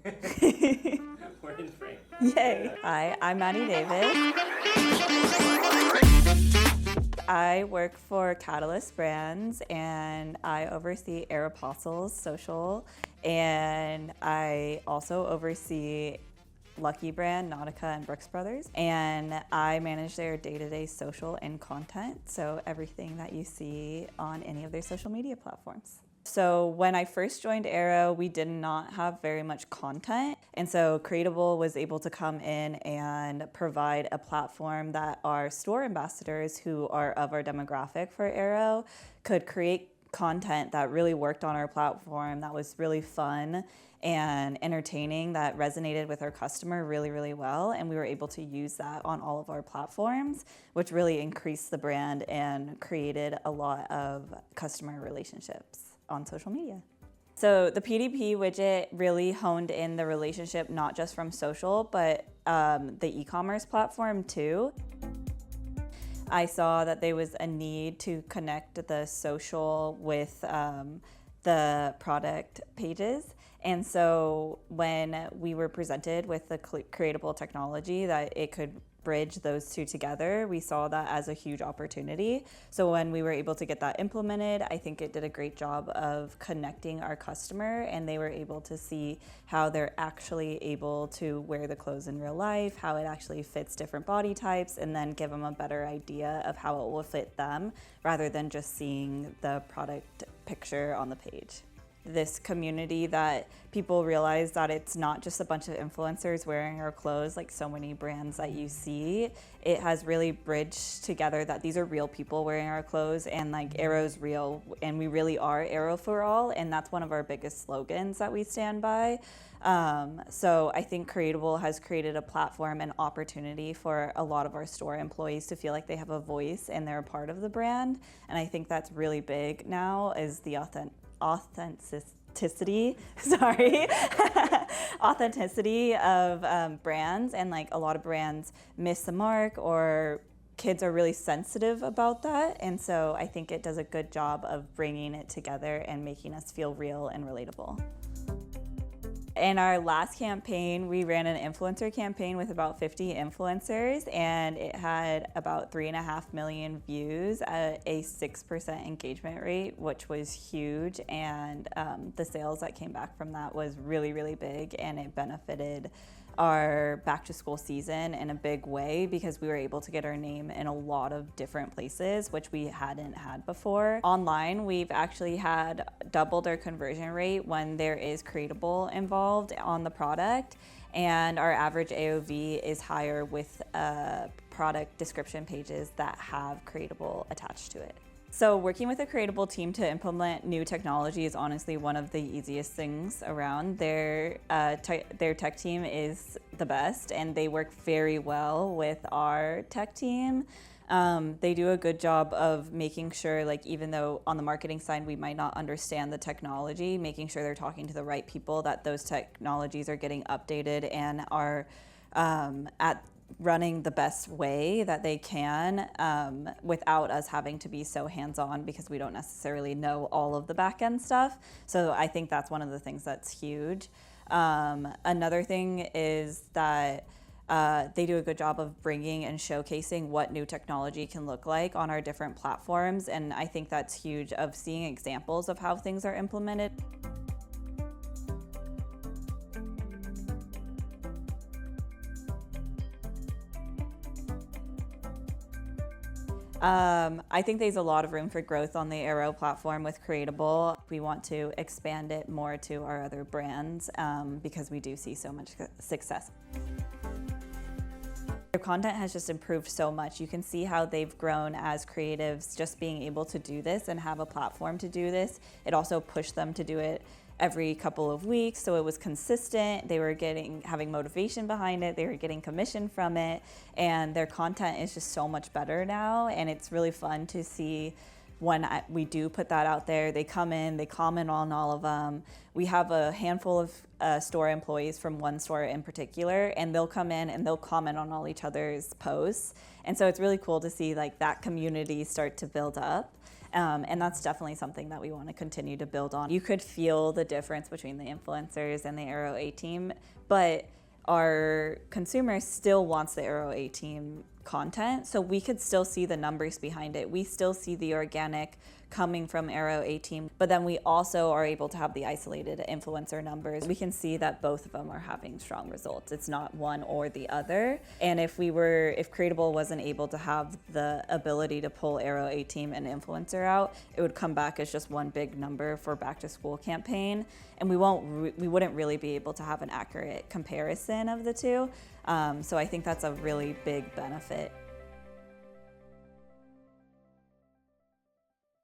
We're in frame. Yay. Hi, I'm Maddie Davis. I work for Catalyst Brands and I oversee Aéropostale's social, and I also oversee Lucky Brand, Nautica, and Brooks Brothers. And I manage their day-to-day social and content, so everything that you see on any of their social media platforms. So when I first joined Aéro, we did not have very much content. And so Creatable was able to come in and provide a platform that our store ambassadors, who are of our demographic for Aéro, could create content that really worked on our platform, that was really fun and entertaining, that resonated with our customer really, really well. And we were able to use that on all of our platforms, which really increased the brand and created a lot of customer relationships on social media. So the PDP widget really honed in the relationship, not just from social, but the e-commerce platform too. I saw that there was a need to connect the social with the product pages. And so when we were presented with the Creatable technology that it could bridge those two together, we saw that as a huge opportunity. So when we were able to get that implemented, I think it did a great job of connecting our customer, and they were able to see how they're actually able to wear the clothes in real life, how it actually fits different body types, and then give them a better idea of how it will fit them rather than just seeing the product picture on the page. This community that people realize that it's not just a bunch of influencers wearing our clothes like so many brands that you see. It has really bridged together that these are real people wearing our clothes, and like Aéro's real, and we really are Aéro for all, and that's one of our biggest slogans that we stand by. So I think Creatable has created a platform and opportunity for a lot of our store employees to feel like they have a voice and they're a part of the brand, and I think that's really big now, is the authenticity authenticity of brands. And like a lot of brands miss the mark, or kids are really sensitive about that, and so I think it does a good job of bringing it together and making us feel real and relatable. In our last campaign, we ran an influencer campaign with about 50 influencers, and it had about 3.5 million views at a 6% engagement rate, which was huge. And the sales that came back from that was really, really big, and it benefited our back to school season in a big way because we were able to get our name in a lot of different places, which we hadn't had before. Online, we've actually had doubled our conversion rate when there is Creatable involved on the product, and our average AOV is higher with product description pages that have Creatable attached to it. So working with a Creatable team to implement new technology is honestly one of the easiest things around. Their tech team is the best, and they work very well with our tech team. They do a good job of making sure, like, even though on the marketing side we might not understand the technology, making sure they're talking to the right people, that those technologies are getting updated and are at running the best way that they can without us having to be so hands-on, because we don't necessarily know all of the back-end stuff. So I think that's one of the things that's huge. Another thing is that they do a good job of bringing and showcasing what new technology can look like on our different platforms, and I think that's huge, of seeing examples of how things are implemented. I think there's a lot of room for growth on the Aéro platform with Creatable. We want to expand it more to our other brands because we do see so much success. Their content has just improved so much. You can see how they've grown as creatives, just being able to do this and have a platform to do this. It also pushed them to do it every couple of weeks, so it was consistent. They were having motivation behind it, they were getting commission from it, and their content is just so much better now, and it's really fun to see when we do put that out there, they come in, they comment on all of them. We have a handful of store employees from one store in particular, and they'll come in and they'll comment on all each other's posts. And so it's really cool to see like that community start to build up. And that's definitely something that we want to continue to build on. You could feel the difference between the influencers and the Aéro A team, but our consumer still wants the Aéro A team content, so we could still see the numbers behind it. We still see the organic coming from Aéro A team, but then we also are able to have the isolated influencer numbers. We can see that both of them are having strong results. It's not one or the other. And if Creatable wasn't able to have the ability to pull Aéro A team and influencer out, it would come back as just one big number for back to school campaign, and we wouldn't really be able to have an accurate comparison of the two. So I think that's a really big benefit